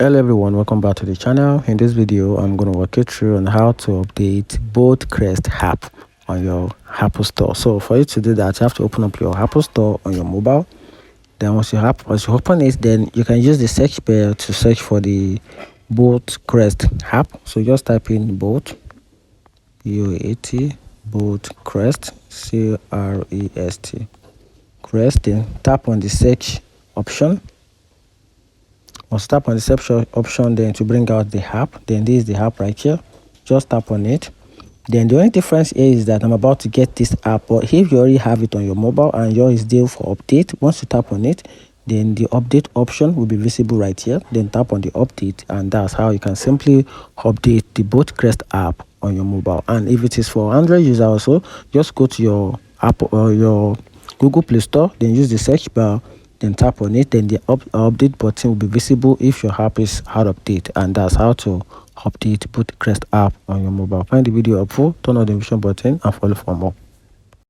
Hello everyone, welcome back to the channel. In this video I'm going to walk you through on how to update both Crest app on your Apple Store. So for you to do that, you have to open up your Apple Store on your mobile. Then once you open it, then you can use the search bar to search for the both Crest app. So just type in both both Crest Crest, then tap on the search option. Once tap on the search option, then to bring out the app, then this is the app right here. Just tap on it. Then the only difference here is that I'm about to get this app, but if you already have it on your mobile and yours is due for update, once you tap on it, then the update option will be visible right here. Then tap on the update, and that's how you can simply update the both Crest app on your mobile. And if it is for Android user also, just go to your app or your Google Play Store, then use the search bar, then tap on it, then the update button will be visible if your app is out of date. And that's how to update both Crest app on your mobile. Find the video helpful, turn on the notification button and follow for more.